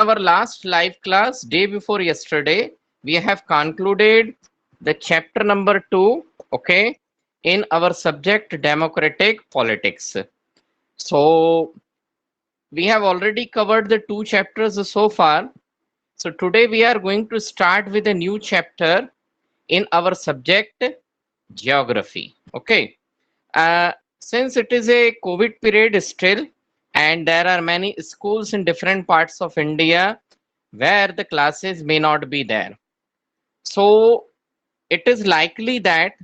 our last live class, day before yesterday, we have concluded the chapter number 2, okay, in our subject democratic politics. So we have already covered the 2 chapters so far. So today we are going to start with a new chapter in our subject geography. Okay. Since it is a COVID period still, and there are many schools in different parts of India where the classes may not be there. So it is likely that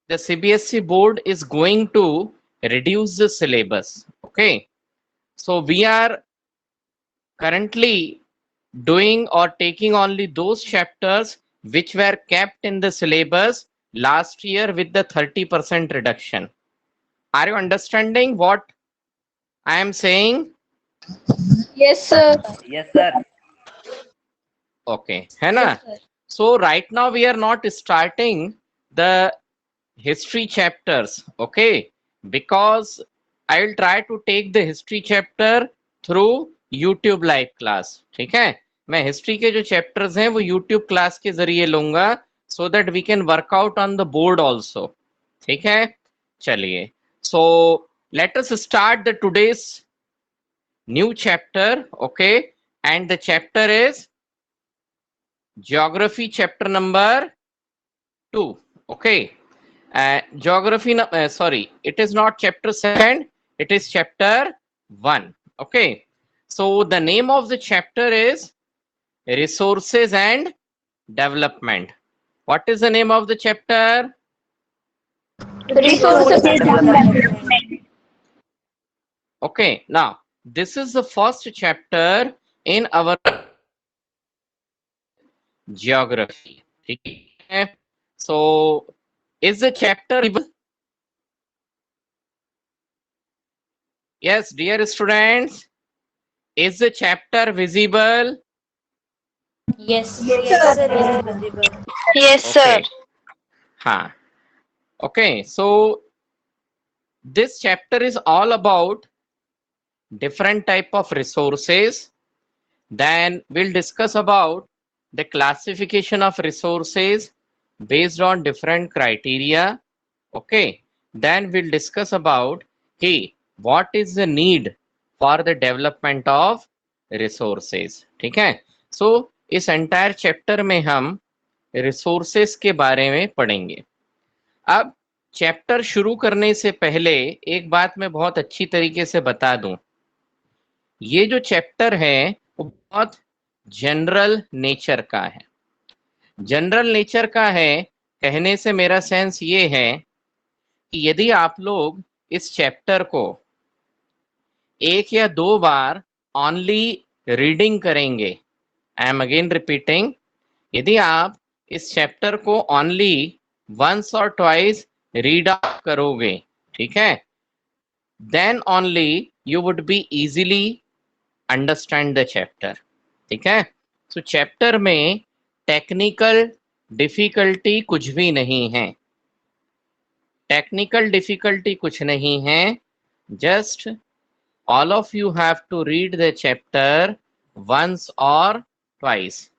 the CBSE board is going to reduce the syllabus. Okay. So we are currently doing or taking only those chapters which were kept in the syllabus last year with the 30% reduction. Are you understanding what I am saying? Yes, sir. Yes, sir. Okay, है ना? So right now we are not starting the history chapters, okay? Because I will try to take the history chapter through YouTube live class, ठीक है? मैं history के जो chapters हैं वो YouTube class के जरिए लूंगा so that we can work out on the board also, ठीक है? चलिए, so let us start the today's new chapter, okay? And the chapter is geography chapter number 2, okay? Geography, sorry, it is not chapter 2nd, it is chapter 1, okay? So the name of the chapter is resources and development. What is the name of the chapter? Resources and development. Okay, now this is the first chapter in our geography. ठीक है? So is the chapter visible? Yes, dear students, is the chapter visible? Yes. Yes, sir. Is visible. Yes, sir. Okay. Huh. Okay, so this chapter is all about different type of resources. Then we'll discuss about the classification of resources based on different criteria. Okay, then we'll discuss about, hey, what is the need for the development of resources. ठीक है? So इस entire chapter में हम resources के बारे में पढ़ेंगे. अब चैप्टर शुरू करने से पहले एक बात मैं बहुत अच्छी तरीके से बता दूं. ये जो चैप्टर है वो बहुत जनरल नेचर का है. जनरल नेचर का है कहने से मेरा सेंस ये है कि यदि आप लोग इस चैप्टर को 1 या 2 बार ओनली रीडिंग करेंगे, आई एम अगेन रिपीटिंग, यदि आप इस चैप्टर को ओनली वंस और ट्वाइस रीड आउट करोगे, ठीक है, then only you would be easily understand the chapter. ठीक है? सो चैप्टर में टेक्निकल डिफिकल्टी कुछ भी नहीं है. टेक्निकल डिफिकल्टी कुछ नहीं है. Just all of you have to read the chapter once or twice.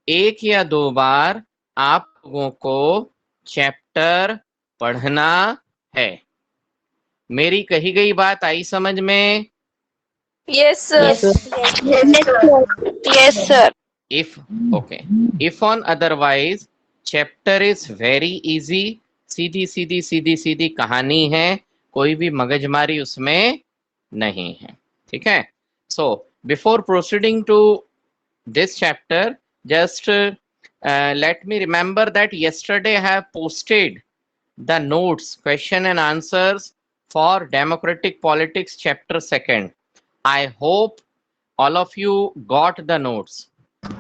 1 या 2 बार आप लोगों को चैप्टर पढ़ना है. मेरी कही गई बात आई समझ में? Yes, sir. Yes, sir. If okay, if on otherwise chapter is very easy, सीधी सीधी सीधी सीधी कहानी है, कोई भी मगजमारी उसमें नहीं है. ठीक है? So before proceeding to this chapter, just let me remember that yesterday I have posted the notes, question and answers for democratic politics chapter 2nd. I hope all of you got the notes.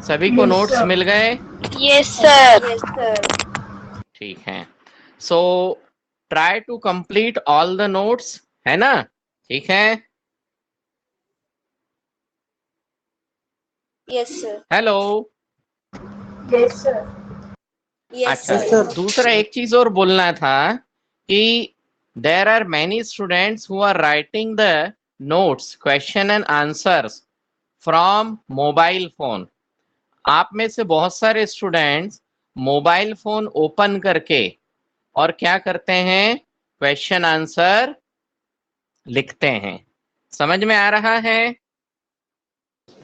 सभी को notes मिल गए? Yes, sir. Yes, sir. ठीक है. So try to complete all the notes, है ना? ठीक है? Yes, sir. Hello. Yes, sir. Yes, अच्छा, sir. दूसरा एक चीज और बोलना था कि there are many students who are writing the notes, question and answers from mobile phone. आप में से बहुत सारे स्टूडेंट्स मोबाइल फोन ओपन करके और क्या करते हैं, क्वेश्चन आंसर लिखते हैं। समझ में आ रहा है?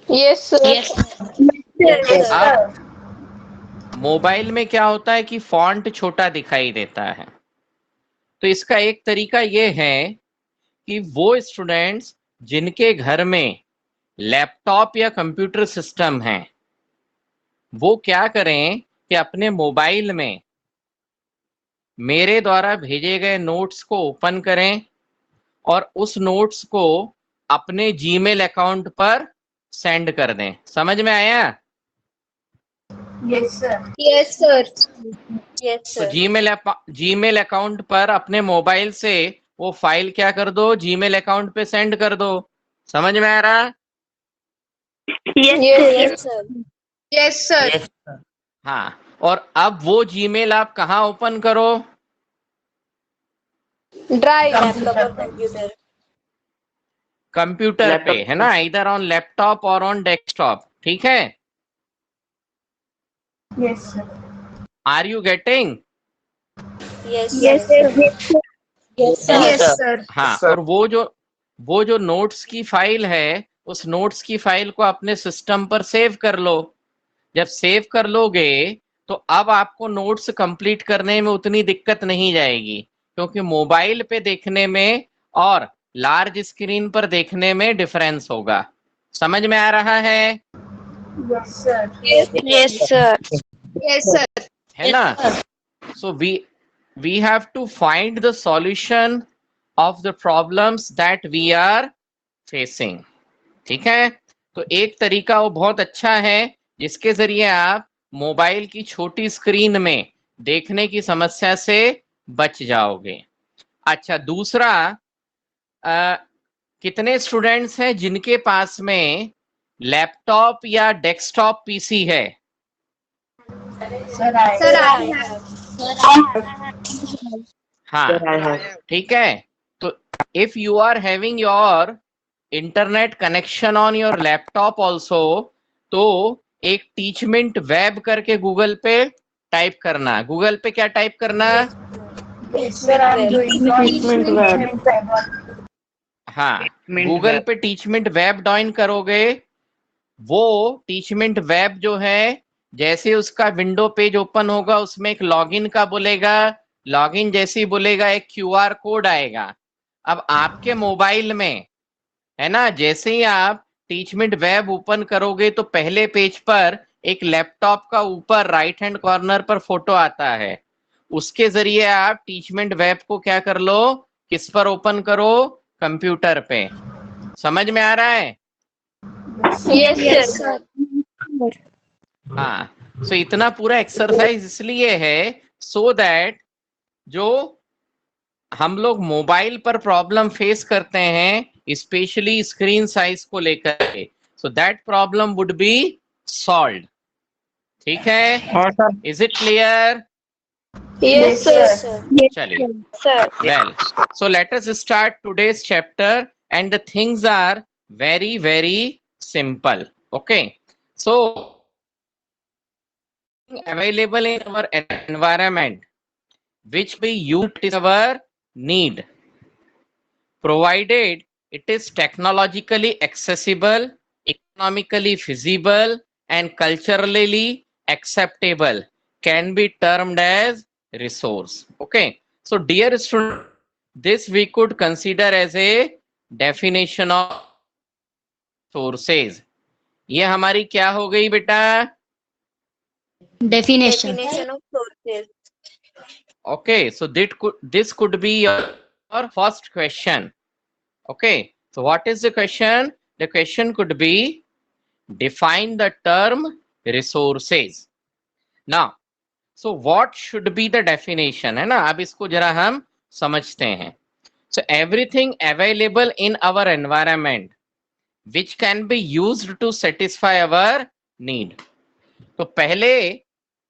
Yes, sir. Yes, Yes, sir. अब मोबाइल में क्या होता है कि फॉन्ट छोटा दिखाई देता है, तो इसका एक तरीका ये है कि वो स्टूडेंट्स जिनके घर में लैपटॉप या कंप्यूटर सिस्टम है, वो क्या करें कि अपने मोबाइल में मेरे द्वारा भेजे गए नोट्स को ओपन करें और उस नोट्स को अपने जीमेल अकाउंट पर सेंड कर दें। समझ में आया? Yes, sir. Yes, sir. Yes, तो sir. जीमेल अकाउंट पर अपने मोबाइल से वो फाइल क्या कर दो, जीमेल अकाउंट पे सेंड कर दो। समझ में आ रहा? Yes, sir. Yes, sir. Yes, sir. हाँ, और अब वो जीमेल आप कहाँ ओपन करो? Drive. Laptop or computer. Computer पे, है ना, इधर ऑन लैपटॉप और ऑन डेस्कटॉप। ठीक है? Yes, sir. Are you getting? Yes, Yes, sir. sir. Yes, Yes, sir. हाँ, और वो जो नोट्स की फाइल है, उस नोट्स की फाइल को अपने सिस्टम पर सेव कर लो। जब सेव कर लोगे तो अब आपको नोट्स कंप्लीट करने में उतनी दिक्कत नहीं जाएगी, क्योंकि मोबाइल पे देखने में और लार्ज स्क्रीन पर देखने में डिफरेंस होगा। समझ में आ रहा है? Yes, sir. Yes, sir. Yes, sir. है ना? So we have to find the solution of the problems that we are facing. ठीक है? तो एक तरीका वो बहुत अच्छा है जिसके जरिए आप मोबाइल की छोटी स्क्रीन में देखने की समस्या से बच जाओगे। अच्छा, दूसरा, कितने स्टूडेंट्स हैं जिनके पास में लैपटॉप या डेस्कटॉप पीसी है? Sir, I Sir, I हाँ, ठीक है। तो if you are having your internet connection on your laptop also, तो एक टीचमेंट वेब करके गूगल पे टाइप करना। गूगल पे क्या टाइप करना? Yes, sir. I'm doing Teachment web. हाँ, गूगल पे टीचमेंट वेब ज्वाइन करोगे। वो टीचमेंट वेब जो है, जैसे उसका विंडो पेज ओपन होगा उसमें एक लॉगिन का बोलेगा, लॉगिन जैसे ही बोलेगा एक क्यूआर कोड आएगा। अब आपके मोबाइल में, है ना, जैसे ही आप टीचमेंट वेब ओपन करोगे तो पहले पेज पर एक लैपटॉप का ऊपर राइट हैंड कॉर्नर पर फोटो आता है। उसके जरिए आप टीचमेंट वेब को क्या कर लो, किस पर ओपन करो? कंप्यूटर पे। समझ में आ रहा है? Yes, sir. हाँ, सो इतना पूरा एक्सरसाइज इसलिए है सो दैट जो हम लोग मोबाइल पर प्रॉब्लम फेस करते हैं स्पेशली स्क्रीन साइज को लेकर के, so that problem would be solved. ठीक है? Is it clear? Yes, sir. चलिए, Sir. well, so let us start today's chapter, and the things are very simple. Okay, so available in our environment which we use is our need, provided it is technologically accessible, economically feasible, and culturally acceptable, can be termed as resource. Okay, so dear student, this we could consider as a definition of sources. ये हमारी क्या हो गई बेटा? Definition. Definition of sources. Okay, so this could be your first question. Okay, so what is the question? The question could be, define the term resources. Now, so what should be the definition, है ना? अब इसको जरा हम समझते हैं. So everything available in our environment which can be used to satisfy our need. तो पहले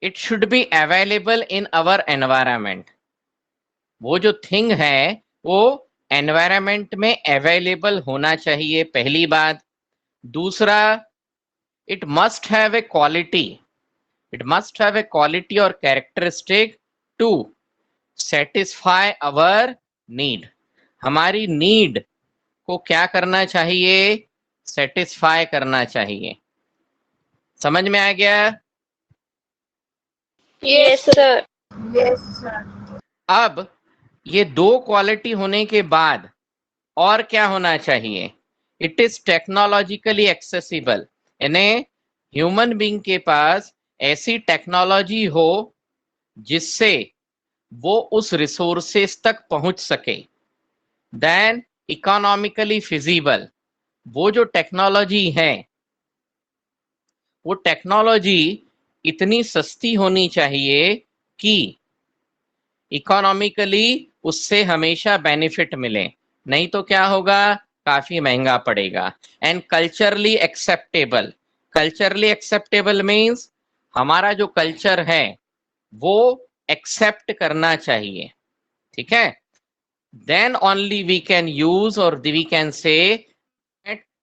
it should be available in our environment. वो जो थिंग है वो एनवायरमेंट में अवेलेबल होना चाहिए, पहली बात। दूसरा, it must have a quality, it must have a quality और characteristic to satisfy our need. हमारी नीड को क्या करना चाहिए? सेटिस्फाई करना चाहिए। समझ में आ गया? Yes, sir. Yes, sir. अब ये दो क्वालिटी होने के बाद और क्या होना चाहिए? इट इज टेक्नोलॉजिकली एक्सेसिबल, यानी ह्यूमन बीइंग के पास ऐसी टेक्नोलॉजी हो जिससे वो उस रिसोर्सेस तक पहुंच सके। देन इकोनॉमिकली फिजिबल, वो जो टेक्नोलॉजी है वो टेक्नोलॉजी इतनी सस्ती होनी चाहिए कि इकोनॉमिकली उससे हमेशा बेनिफिट मिले, नहीं तो क्या होगा? काफी महंगा पड़ेगा। And culturally acceptable, culturally acceptable means हमारा जो कल्चर है वो एक्सेप्ट करना चाहिए, ठीक है? Then only we can use और we can say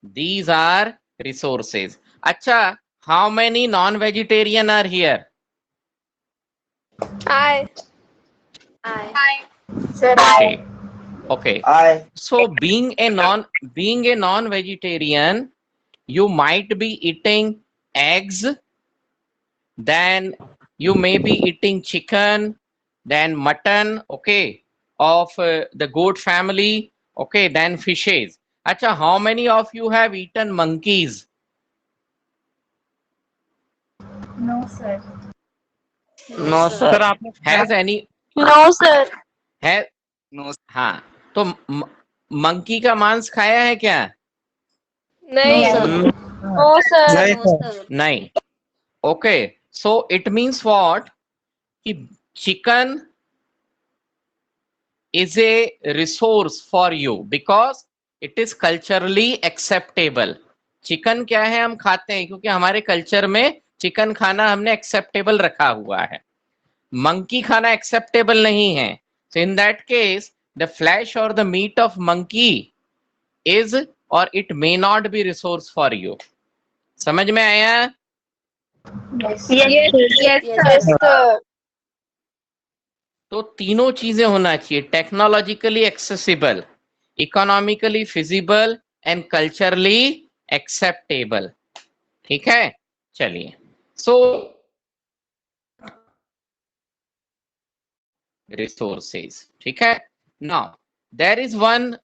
these are resources. अच्छा, how many non vegetarian are here? I. Sir, Okay. I. Okay. I. So being a non-vegetarian, you might be eating eggs, then you may be eating chicken, then mutton, okay, of the goat family, okay, then fishes. Acha, how many of you have eaten monkeys? No, sir. No, sir. Sir आपने Has any? No, sir. है? No. हाँ, तो monkey का मांस खाया है क्या? नहीं. No, Mm, No, sir. नहीं no, सर sir. नहीं। Okay, so it means what? कि chicken is a resource for you because it is culturally acceptable. Chicken क्या है? हम खाते हैं क्योंकि हमारे कल्चर में चिकन खाना हमने एक्सेप्टेबल रखा हुआ है। मंकी खाना एक्सेप्टेबल नहीं है। So in that case, the flesh or the meat of monkey is or it may not be resource for you. समझ में आया? Yes, Yes, yes, Yes, sir. तो तीनों चीजें होना चाहिए, technologically accessible, economically feasible and culturally acceptable, ठीक है? चलिए, सो रिसोर्सेज, ठीक है? Now there is one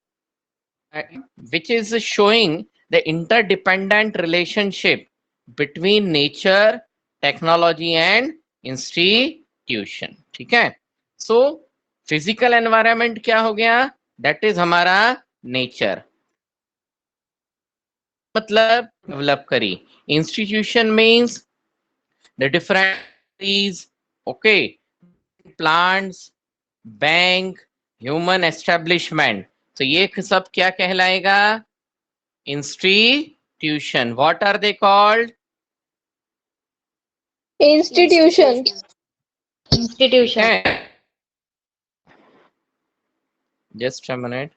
which is showing the interdependent relationship between nature, technology and institution, ठीक है? So physical environment क्या हो गया? That is हमारा nature, मतलब डेवलप करी। institution means the different trees, okay, plants, bank, human establishment, तो ये सब क्या कहलाएगा? Institution. What are they called? Institution. Just a minute.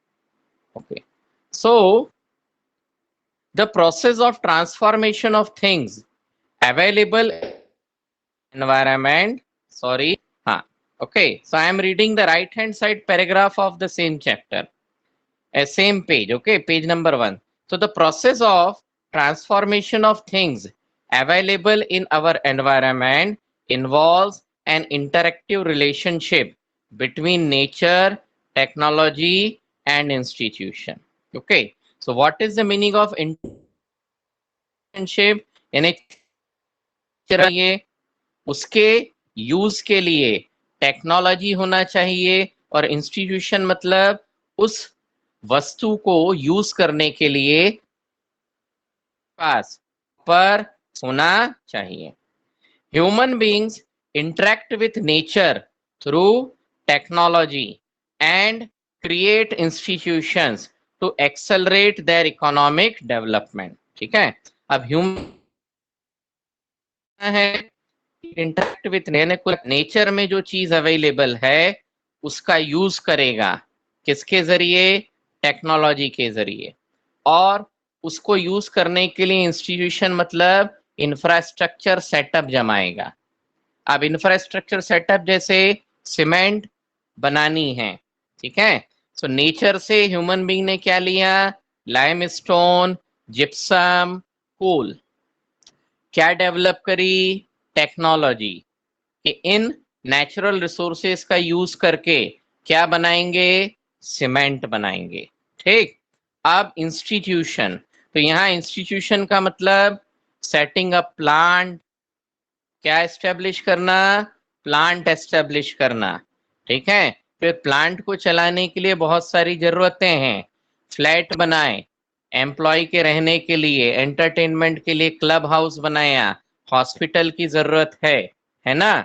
Okay, so the process of transformation of things available environment, sorry, okay, so I am reading the right hand side paragraph of the same chapter, same page, okay, page number 1. So the process of transformation of things available in our environment involves an interactive relationship between nature, technology and institution, okay? So what is the meaning of relationship? यानी चाहिए, उसके use के लिए technology होना चाहिए, और institution मतलब उस वस्तु को यूज करने के लिए पास पर होना चाहिए। Human beings interact with nature through technology and create institutions to accelerate their economic development, ठीक है? अब ह्यूमन है इंटरेक्ट विथ नेचर में जो चीज अवेलेबल है उसका यूज करेगा, किसके जरिए? टेक्नोलॉजी के जरिए। और उसको यूज करने के लिए इंस्टीट्यूशन मतलब इंफ्रास्ट्रक्चर सेटअप जमाएगा। अब इंफ्रास्ट्रक्चर सेटअप जैसे सीमेंट बनानी है, ठीक है, सो नेचर से ह्यूमन बीइंग ने क्या लिया, लाइमस्टोन, जिप्सम, कोल। क्या डेवलप करी, टेक्नोलॉजी कि इन नेचुरल रिसोर्सेस का यूज करके क्या बनाएंगे, सीमेंट बनाएंगे। ठीक, अब इंस्टीट्यूशन, तो यहाँ इंस्टीट्यूशन का मतलब सेटिंग अप प्लांट, क्या एस्टेब्लिश करना, प्लांट एस्टेब्लिश करना। ठीक है, फिर प्लांट को चलाने के लिए बहुत सारी जरूरतें हैं, फ्लैट बनाए एम्प्लॉय के रहने के लिए, एंटरटेनमेंट के लिए क्लब हाउस बनाया, हॉस्पिटल की जरूरत है ना,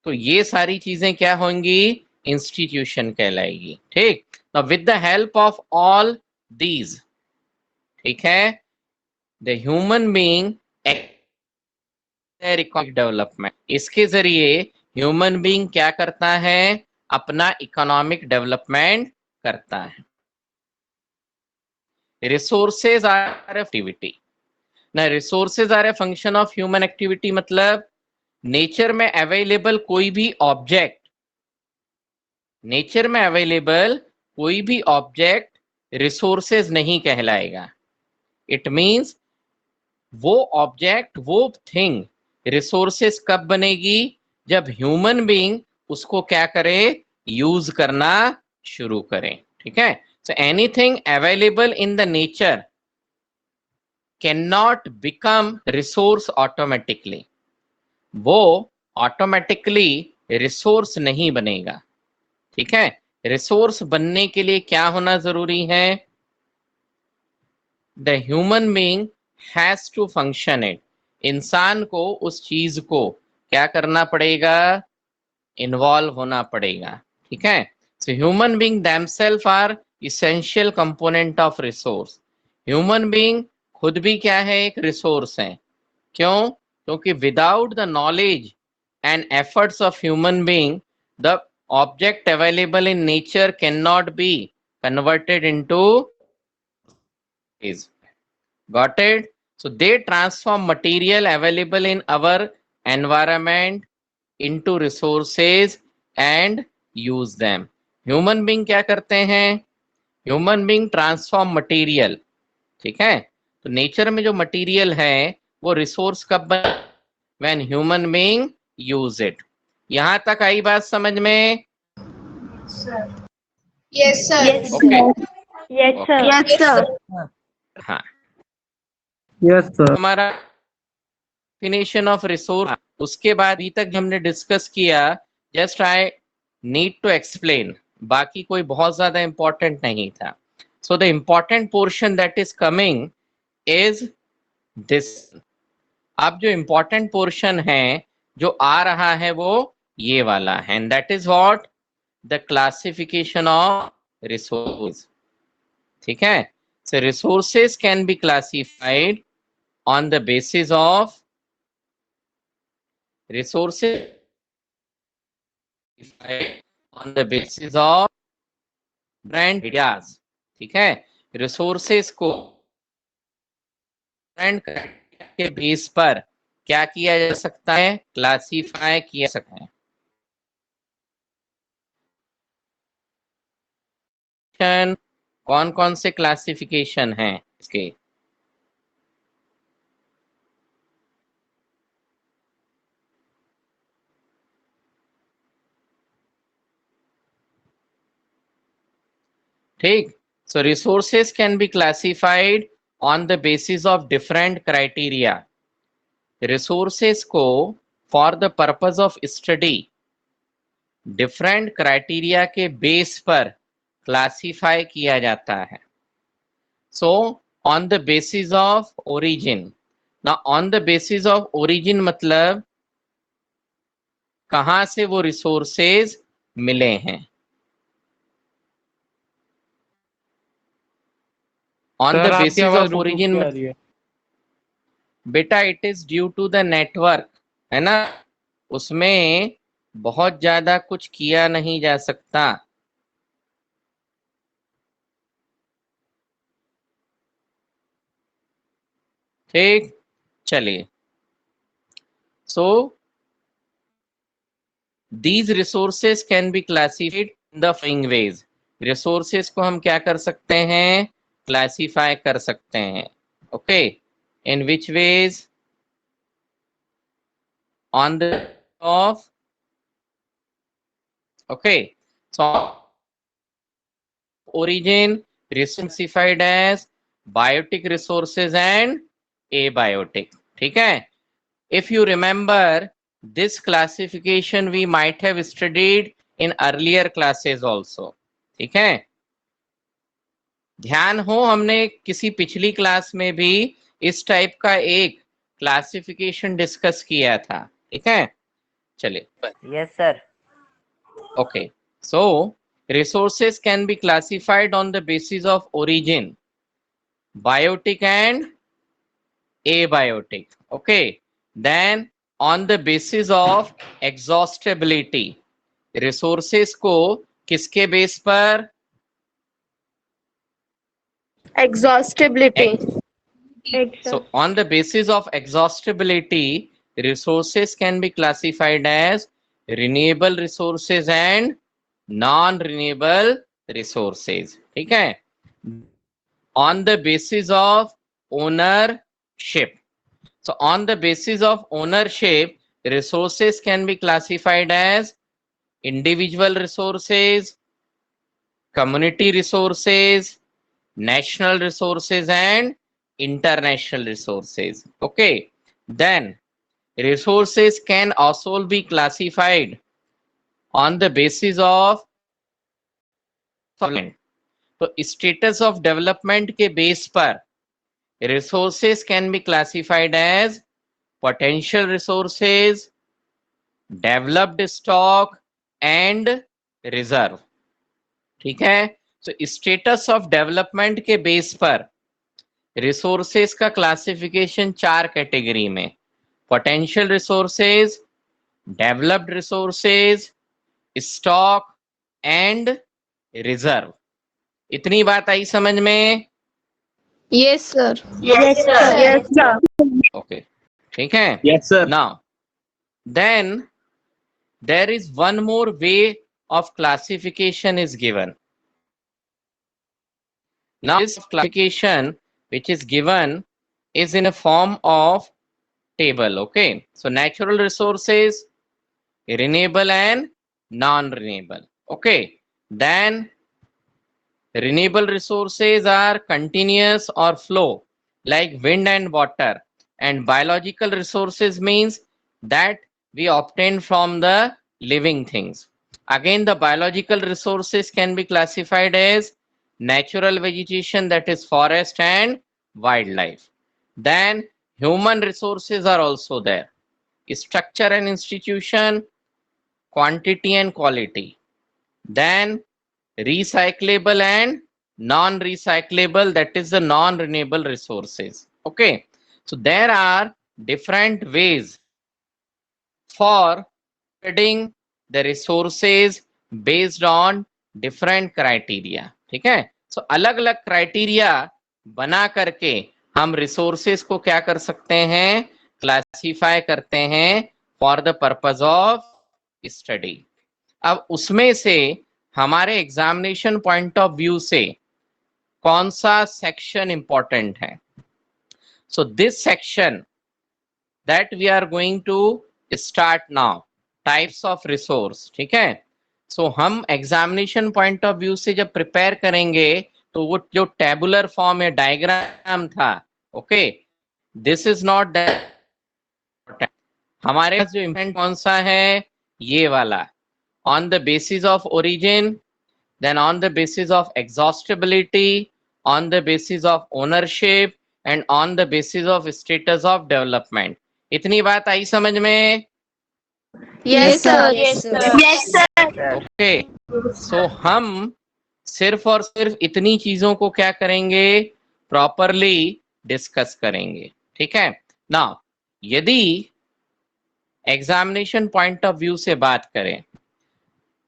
तो ये सारी चीजें क्या होंगी, इंस्टीट्यूशन कहलाएगी। ठीक, now with the help of all these, ठीक है, the human being economic development, इसके जरिए ह्यूमन बीइंग क्या करता है, अपना इकोनॉमिक डेवलपमेंट करता है। रिसोर्सेज आर एक्टिविटी, ना resources are a function of human activity, मतलब नेचर में अवेलेबल कोई भी ऑब्जेक्ट, नेचर में अवेलेबल कोई भी ऑब्जेक्ट रिसोर्सेज नहीं कहलाएगा। इट मींस वो ऑब्जेक्ट, वो थिंग रिसोर्सेस कब बनेगी, जब ह्यूमन बीइंग उसको क्या करे, यूज करना शुरू करें। ठीक है, so anything available in the nature can not become resource automatically, वो ऑटोमेटिकली रिसोर्स नहीं बनेगा। ठीक है, रिसोर्स बनने के लिए क्या होना जरूरी है, the human being has to function it, इंसान को उस चीज को क्या करना पड़ेगा, इन्वॉल्व होना पड़ेगा। ठीक है, so human being themselves are essential component of resource, human being खुद भी क्या है, एक रिसोर्स है। क्यों, क्योंकि without the knowledge and efforts of human being the object available in nature can not be converted into is. Got it? So they transform material available in our environment into resources and use them. Human being क्या करते हैं, human being transform material. ठीक है, तो nature में जो material है वो रिसोर्स कब बन, when human being use it. यहां तक आई बात समझ में, Sir. Yes, sir. Okay, Yes, sir. Yes, sir. हाँ, Yes, sir. हमारा डेफिनेशन ऑफ रिसोर्स, उसके बाद अभी तक हमने डिस्कस किया, just I need to explain, बाकी कोई बहुत ज्यादा इंपॉर्टेंट नहीं था। So the important portion that is coming is this, अब जो इंपॉर्टेंट पोर्शन है जो आ रहा है वो ये वाला है, and that is what, the classification of resource. ठीक है, so resources can be classified on the basis of resources, on the basis of brand ideas। ठीक है, रिसोर्सेस को ब्रांड के बेस पर क्या किया जा सकता है, क्लासीफाई किया जा सकता है। कौन कौन से क्लासिफिकेशन हैं इसके, ठीक, so resources can be classified on the basis of different criteria। resources को for the purpose of study different criteria के बेस पर क्लासिफाई किया जाता है। so on the basis of origin, now on the basis of origin मतलब कहां से वो रिसोर्सेज मिले हैं, on Sir, the आपकी basis आवाज of रुक-रुक origin के आ रही है। बेटा it is due to the network, है ना, उसमें बहुत ज्यादा कुछ किया नहीं जा सकता। ठीक, चलिए। सो these resources can be classified in the following ways. resources को हम क्या कर सकते हैं, क्लासीफाई कर सकते हैं. Okay, in which ways? on the of, okay, so origin classified as biotic resources and abiotic. ठीक है. If you remember, this classification we might have studied in earlier classes also. ठीक है, ध्यान हो हमने किसी पिछली क्लास में भी इस टाइप का एक क्लासिफिकेशन डिस्कस किया था. ठीक है, चलिए. Yes, sir. Okay, so resources can be classified on the basis of origin, biotic and abiotic. Okay, then on the basis of exhaustibility, resources को किसके बेस पर? Exhaustibility. So on the basis of exhaustibility, resources can be classified as renewable resources and non-renewable resources. ठीक है, on the basis of ownership. So on the basis of ownership, resources can be classified as individual resources, community resources, national resources and international resources. Okay, then resources can also be classified on the basis of तो status of development के base पर resources can be classified as potential resources, developed stock and reserve. ठीक है, तो status of development के base पर resources का classification 4 category में, potential resources, developed resources, stock and reserve. इतनी बात आई समझ में? Yes, sir. Yes, sir. Yes, sir. Okay, ठीक है. Yes, sir. Now then there is one more way of classification is given. Now this classification which is given is in a form of table. Okay, so natural resources, renewable and non-renewable. Okay, then renewable resources are continuous or flow like wind and water, and biological resources means that we obtain from the living things. Again, the biological resources can be classified as natural vegetation, that is forest and wildlife. Then human resources are also there, structure and institution, quantity and quality. Then recyclable and non-recyclable, that is the non-renewable resources. Okay, so there are different ways for studying the resources based on different criteria. ठीक है, so अलग अलग criteria बना करके हम resources को क्या कर सकते हैं, क्लासीफाई करते हैं for the purpose of study. अब उसमें से हमारे एग्जामिनेशन पॉइंट ऑफ व्यू से कौन सा सेक्शन इंपॉर्टेंट है? So this section that we are going to start now, types of resource. ठीक है, सो हम एग्जामिनेशन पॉइंट ऑफ व्यू से जब प्रिपेयर करेंगे तो वो जो टेबुलर फॉर्म या डायग्राम था, okay, this is not that. हमारे पास जो इम्पोर्टेंट कौन सा है, ये वाला, on the basis of origin, then on the basis of exhaustibility, on the basis of ownership and on the basis of status of development. इतनी बात आई समझ में? Yes, sir. Yes, sir. Yes, sir. Okay, so हम सिर्फ और सिर्फ इतनी चीजों को क्या करेंगे, प्रॉपरली डिस्कस करेंगे. ठीक है, नाउ यदि एग्जामिनेशन पॉइंट ऑफ व्यू से बात करें,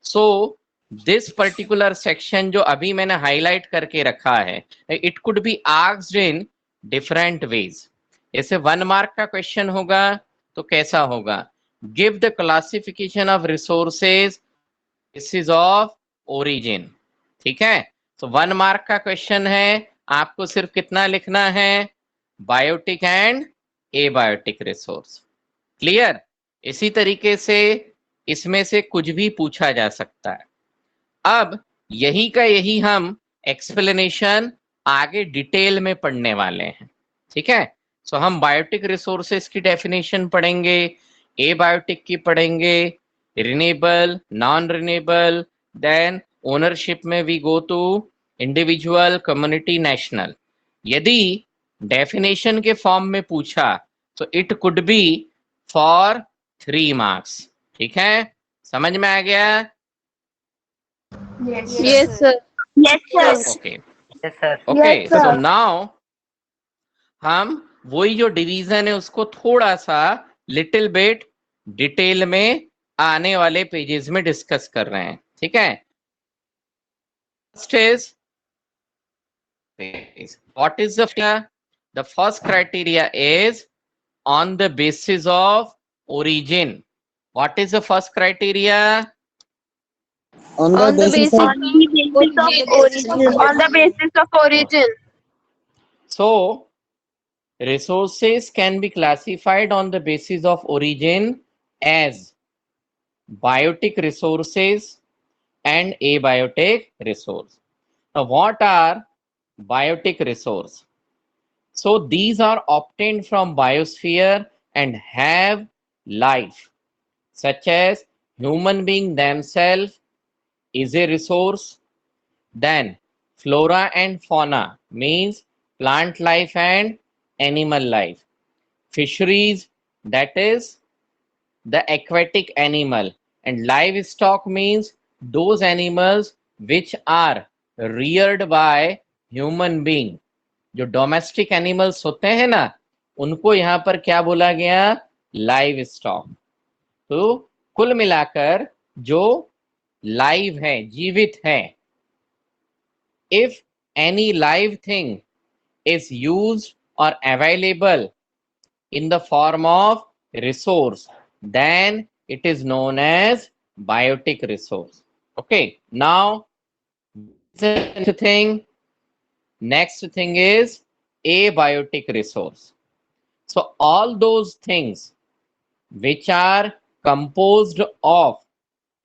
सो दिस पर्टिकुलर सेक्शन जो अभी मैंने हाईलाइट करके रखा है, it could be asked in different ways. ऐसे 1 मार्क का क्वेश्चन होगा तो कैसा होगा? Give the classification of resources basis of origin. ठीक है, तो 1 मार्क का क्वेश्चन है, आपको सिर्फ कितना लिखना है? Biotic and abiotic resource. Clear? इसी तरीके से इसमें से कुछ भी पूछा जा सकता है। अब यही का यही हम एक्सप्लेनेशन आगे डिटेल में पढ़ने वाले हैं। ठीक है, सो हम बायोटिक रिसोर्सेज की डेफिनेशन पढ़ेंगे, एबायोटिक की पढ़ेंगे, renewable, non renewable, then ownership में we go to individual, community, national. यदि डेफिनेशन के फॉर्म में पूछा तो it could be for 3 marks. ठीक है, समझ में आ गया? Yes. Yes, sir. Yes, sir. Okay Yes, sir. Okay, Yes, sir. So now हम वही जो डिवीजन है उसको थोड़ा सा लिटिल बिट डिटेल में आने वाले पेजेस में डिस्कस कर रहे हैं। ठीक है, first is what is the first criteria is on the basis of origin. What is the first criteria? On On the basis On the basis of origin. on the basis of origin. So resources can be classified on the basis of origin as biotic resources and abiotic resource. Now what are biotic resource? So these are obtained from biosphere and have life, such as human being themselves is a resource. Then flora and fauna means plant life and animal life. Fisheries, that is the aquatic animal, and livestock means those animals which are reared by human being. जो domestic animals होते हैं ना, उनको यहाँ पर क्या बोला गया? Live stock. तो कुल मिलाकर जो लाइव है, जीवित है, if any live thing is used or available in the form of resource, then it is known as biotic resource. Okay, now next thing is abiotic resource. So all those things which are composed of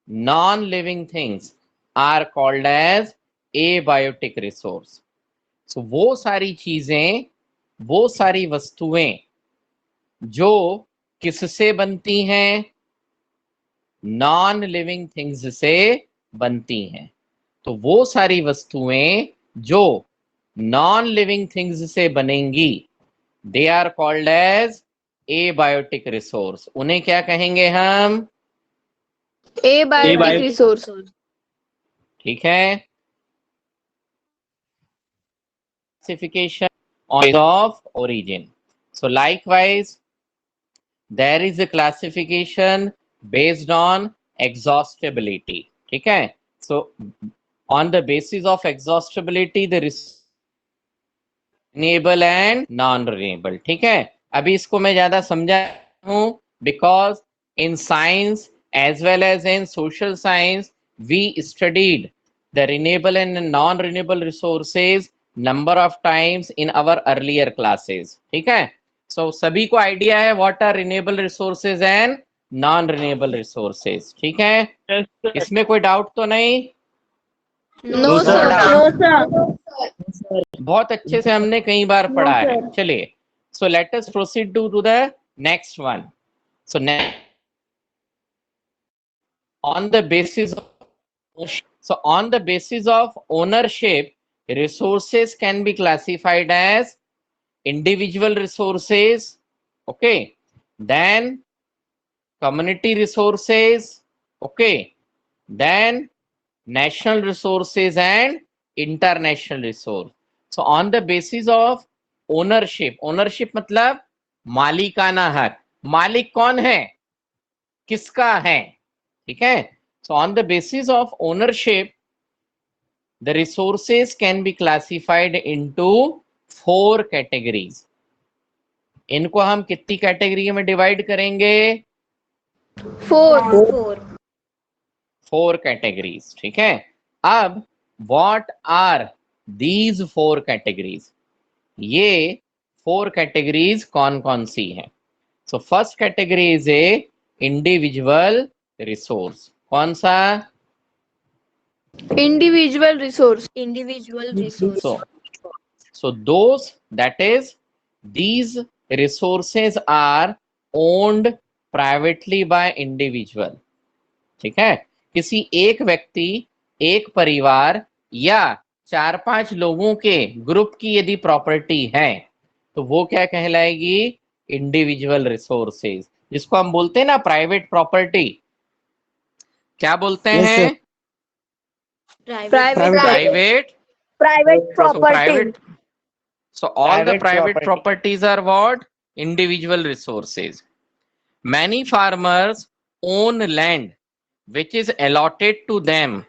non-living things are called as abiotic resource. So वो सारी चीजें, वो सारी वस्तुएं जो किससे बनती हैं? नॉन लिविंग थिंग्स से बनती हैं। तो वो सारी वस्तुएं जो नॉन लिविंग थिंग्स से बनेंगी, they are called as abiotic resource. उन्हें क्या कहेंगे हम? Abiotic resource. ठीक है, classification of origin. So likewise, there is a classification based on exhaustibility. ठीक है, so on the basis of exhaustibility, there is renewable and non renewable. ठीक है, अभी इसको मैं ज्यादा समझा हूं because in science as well as in social science we studied the renewable and non renewable resources number of times in our earlier classes. ठीक है, so सभी को आइडिया है what are renewable resources and non renewable resources. ठीक है, इसमें कोई doubt तो नहीं? No, sir. sir. बहुत अच्छे से हमने कई बार पढ़ा है। चलिए, so let us proceed to the next one. So on the basis of ownership, resources can be classified as individual resources, okay, then community resources, okay, then national resources and international resource. So on the basis of ownership, ownership मतलब मालिकाना हक। मालिक कौन है? किसका है? ठीक है, so on the basis of ownership, the resources can be classified into 4 categories. इनको हम कितनी कैटेगरी में डिवाइड करेंगे? 4. 4 कैटेगरीज, ठीक है। अब व्हाट आर दीज 4 कैटेगरीज? ये 4 कैटेगरीज कौन कौन सी हैं? So first category is a individual resource. कौन सा? Individual resource. Individual resource. So those, that is, these resources are owned privately by individual, ठीक है। किसी एक व्यक्ति, एक परिवार या 4-5 लोगों के ग्रुप की यदि प्रॉपर्टी है तो वो क्या कहलाएगी? इंडिविजुअल रिसोर्सेज, जिसको हम बोलते हैं ना प्राइवेट प्रॉपर्टी। क्या बोलते Yes, हैं? sir. Private. Private Private So property. private. So all the Private private property. properties are what? Individual resources. Many farmers own land which is allotted to them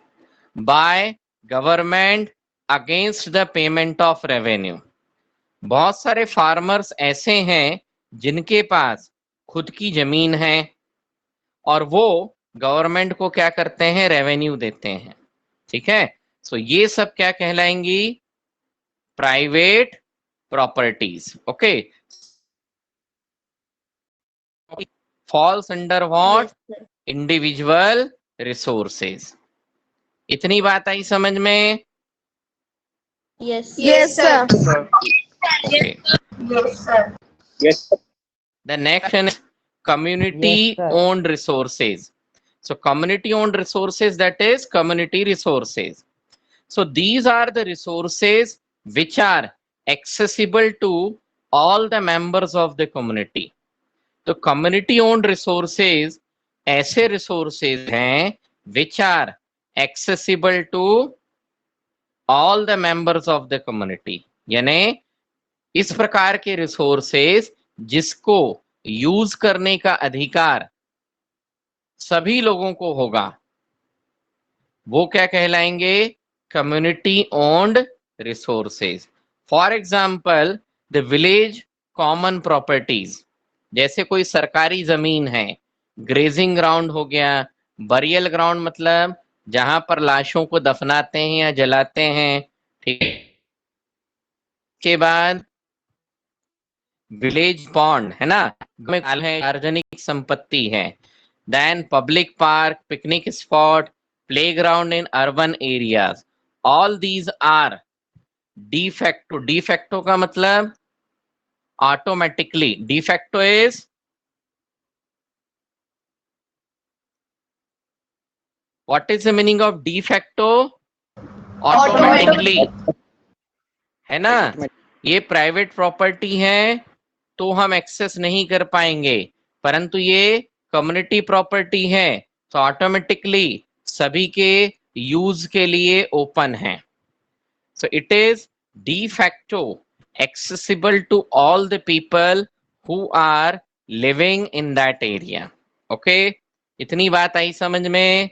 by government against the payment of revenue. बहुत सारे farmers ऐसे हैं जिनके पास खुद की जमीन है और वो गवर्नमेंट को क्या करते हैं? रेवेन्यू देते हैं, ठीक है। सो ये सब क्या कहलाएंगी? Private properties. Okay, falls under what? Yes, sir. Individual resources. इतनी बात आई समझ में? Yes. Yes, sir. Okay. Yes, sir. The next one is community Yes, sir. owned resources. So community owned resources, that is community resources. So these are the resources which are accessible to all the members of the community. तो community owned resources ऐसे resources हैं which are accessible to all the members of the community. यानी इस प्रकार के resources जिसको use करने का अधिकार सभी लोगों को होगा, वो क्या कहलाएंगे? Community owned resources. For example the village common properties, जैसे कोई सरकारी जमीन है, ग्रेजिंग ग्राउंड हो गया, बरियल ग्राउंड मतलब जहां पर लाशों को दफनाते हैं या जलाते हैं, ठीक है। के बाद विलेज पॉन्ड है ना, सार्वजनिक संपत्ति है। Then public park, picnic spot, playground in urban areas, all these are de facto। de facto का मतलब automatically. de facto is what is the meaning of de facto? Automatically, है ना। ये प्राइवेट प्रॉपर्टी है तो हम एक्सेस नहीं कर पाएंगे, परंतु ये कम्युनिटी प्रॉपर्टी है तो ऑटोमेटिकली सभी के यूज के लिए ओपन है। So it is de facto accessible to all the people who are living in that area. Okay, इतनी बात आई समझ में?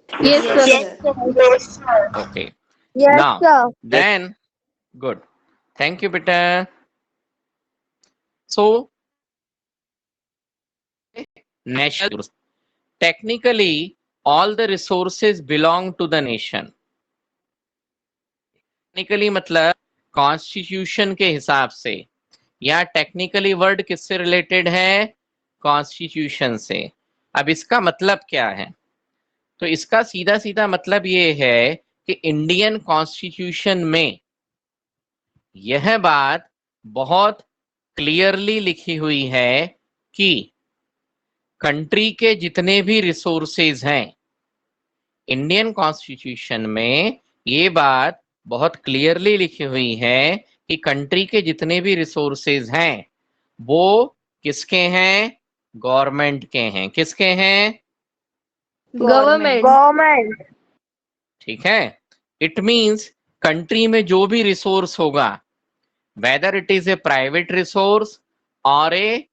Yes, sir. Yes, sir. Okay, Yes, now sir. then, good, thank you beta. So national, technically all the resources belong to the nation. Technically मतलब constitution के हिसाब से, या technically word किससे रिलेटेड है? कॉन्स्टिट्यूशन से। अब इसका मतलब क्या है? तो इसका सीधा सीधा मतलब ये है कि इंडियन कॉन्स्टिट्यूशन में यह बात बहुत क्लियरली लिखी हुई है कि कंट्री के जितने भी रिसोर्सेज हैं, इंडियन कॉन्स्टिट्यूशन में ये बात बहुत क्लियरली लिखी हुई है कि कंट्री के जितने भी रिसोर्सेज हैं वो किसके हैं? गवर्नमेंट के हैं। किसके हैं? Government. ठीक है। इट मींस कंट्री में जो भी रिसोर्स होगा, whether it is a private resource और ए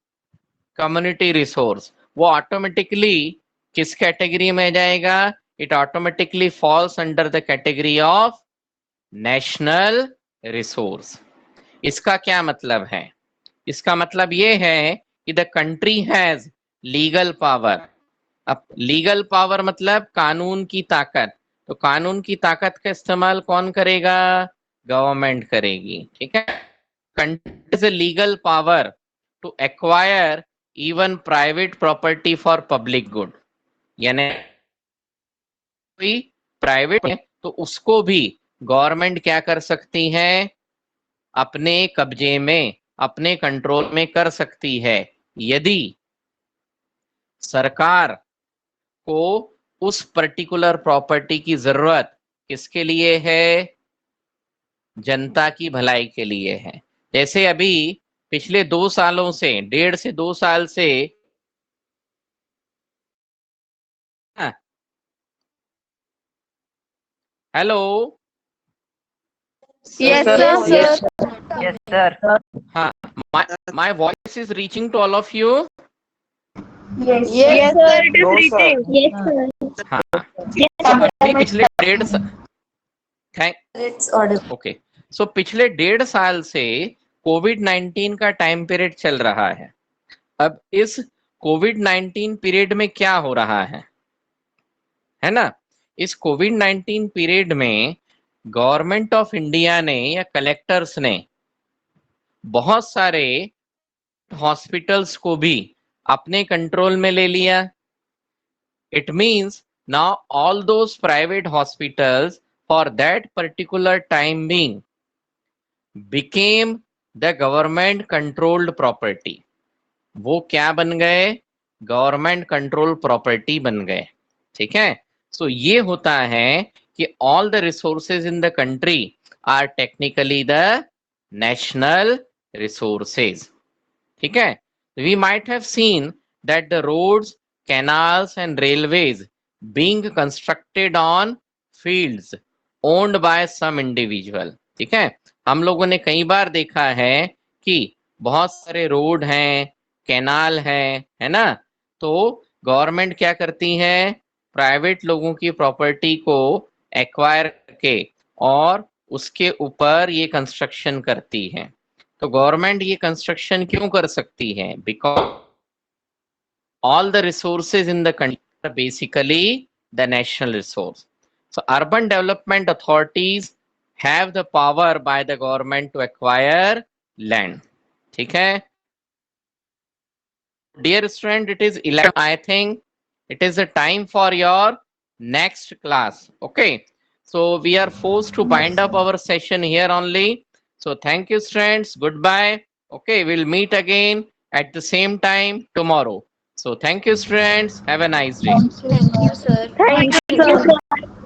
कम्युनिटी रिसोर्स, वो ऑटोमेटिकली किस कैटेगरी में जाएगा? It automatically falls under the category of national resource. इसका क्या मतलब है? इसका मतलब ये है कि the country has legal power. अब लीगल पावर मतलब कानून की ताकत, तो कानून की ताकत का इस्तेमाल कौन करेगा? गवर्नमेंट करेगी, ठीक है। Country has a legal power to acquire even private property for public good, यानी कोई प्राइवेट है तो उसको भी गवर्नमेंट क्या कर सकती है? अपने कब्जे में, अपने कंट्रोल में कर सकती है, यदि सरकार को उस पर्टिकुलर प्रॉपर्टी की जरूरत किसके लिए है? जनता की भलाई के लिए है। जैसे अभी पिछले 2 सालों से, 1.5 से 2 साल से hello, Yes, sir. Yes, sir. हाँ, my voice is reaching to all of you. Yes, Yes, sir. it is reaching. Yes, sir. हाँ, अभी पिछले 1.5 साल, It's audible. ओके, सो पिछले 1.5 साल से कोविड-19 का टाइम पीरियड चल रहा है। अब इस कोविड-19 पीरियड में क्या हो रहा है ना? इस कोविड-19 पीरियड में गवर्नमेंट ऑफ इंडिया ने या कलेक्टर्स ने बहुत सारे हॉस्पिटल्स को भी अपने कंट्रोल में ले लिया। It means now all those private hospitals for that particular time being became the government controlled property. वो क्या बन गए? गवर्नमेंट कंट्रोल प्रॉपर्टी बन गए, ठीक है। सो ये होता है कि all the resources in the country are technically the national resources, ठीक है। We might have seen that the roads, canals and railways being constructed on fields owned by some individual, ठीक है। हम लोगों ने कई बार देखा है कि बहुत सारे रोड हैं, कैनाल है ना, तो गवर्नमेंट क्या करती है? प्राइवेट लोगों की प्रॉपर्टी को एक्वायर करके और उसके ऊपर ये कंस्ट्रक्शन करती है। तो गवर्नमेंट ये कंस्ट्रक्शन क्यों कर सकती है? Because all the resources in the country are basically the national resource. So urban development authorities have the power by the government to acquire land, ठीक है। Dear student, it is 11. I think it is the time for your next class. Okay. So we are forced to bind up our session here only. So thank you, students. Goodbye. Okay. We'll meet again at the same time tomorrow. So thank you, students. Have a nice day. Thank you, sir. Thank you, sir.